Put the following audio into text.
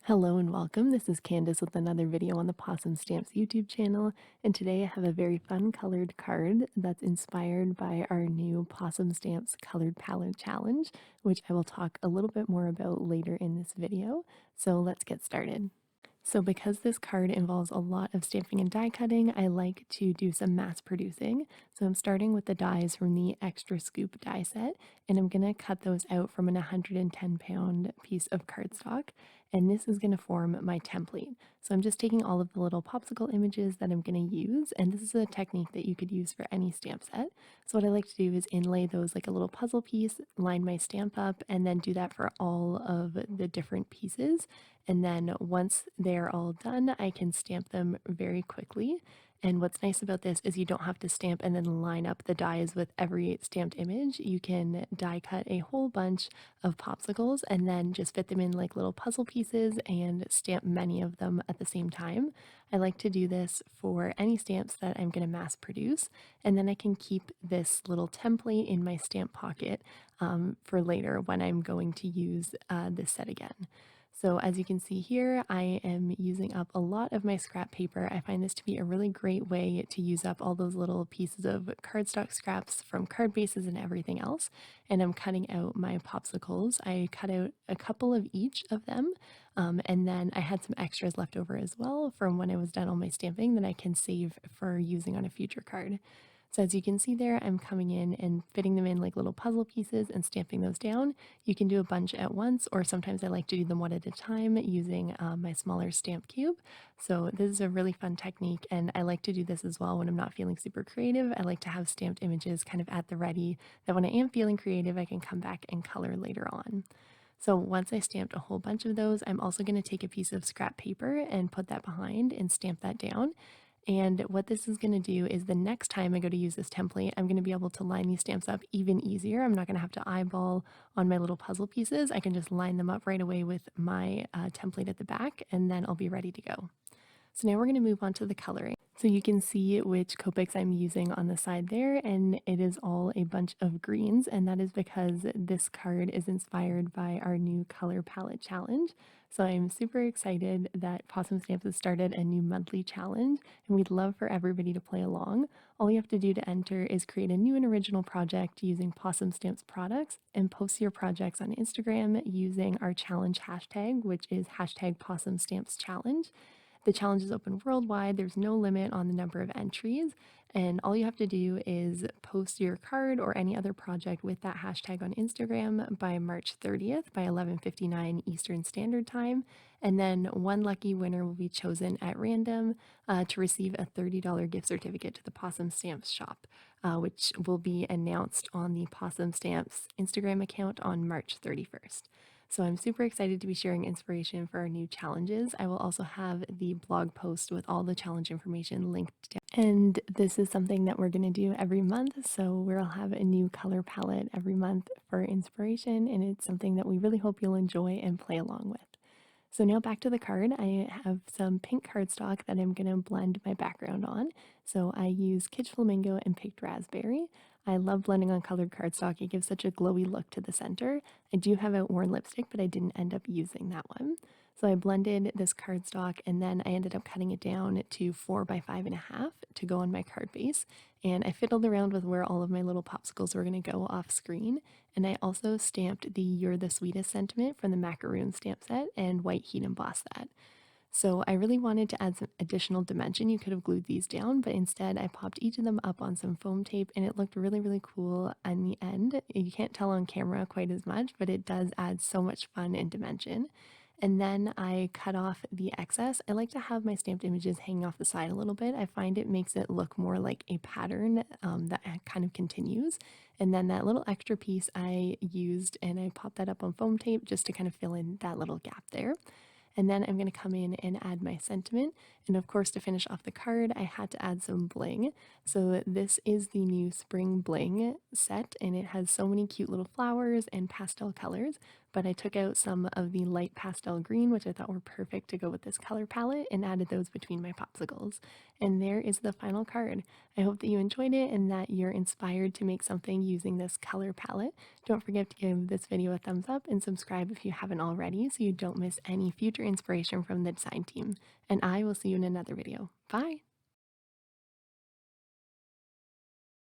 Hello and welcome. This is Candice with another video on the Pawsome Stamps YouTube channel, and today I have a very fun colored card that's inspired by our new Pawsome Stamps Colored Palette Challenge, which I will talk a little bit more about later in this video. So let's get started. So because this card involves a lot of stamping and die cutting, I like to do some mass producing. So I'm starting with the dies from the Extra Scoop die set, and I'm going to cut those out from an 110-pound piece of cardstock. And this is going to form my template. So I'm just taking all of the little popsicle images that I'm going to use, and this is a technique that you could use for any stamp set. So what I like to do is inlay those like a little puzzle piece, line my stamp up, and then do that for all of the different pieces. And then once they're all done, I can stamp them very quickly. And what's nice about this is you don't have to stamp and then line up the dies with every stamped image. You can die cut a whole bunch of popsicles and then just fit them in like little puzzle pieces and stamp many of them at the same time. I like to do this for any stamps that I'm going to mass produce, and then I can keep this little template in my stamp pocket for later when I'm going to use this set again. So as you can see here, I am using up a lot of my scrap paper. I find this to be a really great way to use up all those little pieces of cardstock scraps from card bases and everything else. And I'm cutting out my popsicles. I cut out a couple of each of them. And then I had some extras left over as well from when I was done all my stamping that I can save for using on a future card. So as you can see there, I'm coming in and fitting them in like little puzzle pieces and stamping those down. You can do a bunch at once, or sometimes I like to do them one at a time using my smaller stamp cube. So this is a really fun technique, and I like to do this as well when I'm not feeling super creative. I like to have stamped images kind of at the ready, that when I am feeling creative, I can come back and color later on. So once I stamped a whole bunch of those, I'm also going to take a piece of scrap paper and put that behind and stamp that down. And what this is going to do is the next time I go to use this template, I'm going to be able to line these stamps up even easier. I'm not going to have to eyeball on my little puzzle pieces. I can just line them up right away with my template at the back, and then I'll be ready to go. So now we're going to move on to the coloring. So you can see which Copics I'm using on the side there, and it is all a bunch of greens, and that is because this card is inspired by our new color palette challenge. So I'm super excited that Pawsome Stamps has started a new monthly challenge, and we'd love for everybody to play along. All you have to do to enter is create a new and original project using Pawsome Stamps products and post your projects on Instagram using our challenge hashtag, which is hashtag Pawsome Stamps Challenge. The challenge is open worldwide. There's no limit on the number of entries, and all you have to do is post your card or any other project with that hashtag on Instagram by March 30th by 11:59 Eastern Standard Time, and then one lucky winner will be chosen at random to receive a $30 gift certificate to the Pawsome Stamps shop, which will be announced on the Pawsome Stamps Instagram account on March 31st. So I'm super excited to be sharing inspiration for our new challenges. I will also have the blog post with all the challenge information linked down. And this is something that we're going to do every month. So we'll have a new color palette every month for inspiration. And it's something that we really hope you'll enjoy and play along with. So now back to the card. I have some pink cardstock that I'm going to blend my background on. So I use Kitsch Flamingo and Picked Raspberry. I love blending on colored cardstock. It gives such a glowy look to the center. I do have a worn lipstick, but I didn't end up using that one. So I blended this cardstock, and then I ended up cutting it down to 4 by 5.5 to go on my card base. And I fiddled around with where all of my little popsicles were going to go off screen. And I also stamped the You're the Sweetest sentiment from the Macaroon stamp set and white heat embossed that. So I really wanted to add some additional dimension. You could have glued these down, but instead I popped each of them up on some foam tape, and it looked really, really cool in the end. You can't tell on camera quite as much, but it does add so much fun and dimension. And then I cut off the excess. I like to have my stamped images hanging off the side a little bit. I find it makes it look more like a pattern that kind of continues. And then that little extra piece I used, and I popped that up on foam tape just to kind of fill in that little gap there. And then I'm going to come in and add my sentiment. And of course, to finish off the card, I had to add some bling. So this is the new spring bling set, and it has so many cute little flowers and pastel colors. but I took out some of the light pastel green, which I thought were perfect to go with this color palette, and added those between my popsicles. And there is the final card. I hope that you enjoyed it and that you're inspired to make something using this color palette. Don't forget to give this video a thumbs up and subscribe if you haven't already so you don't miss any future inspiration from the design team. And I will see you in another video. Bye!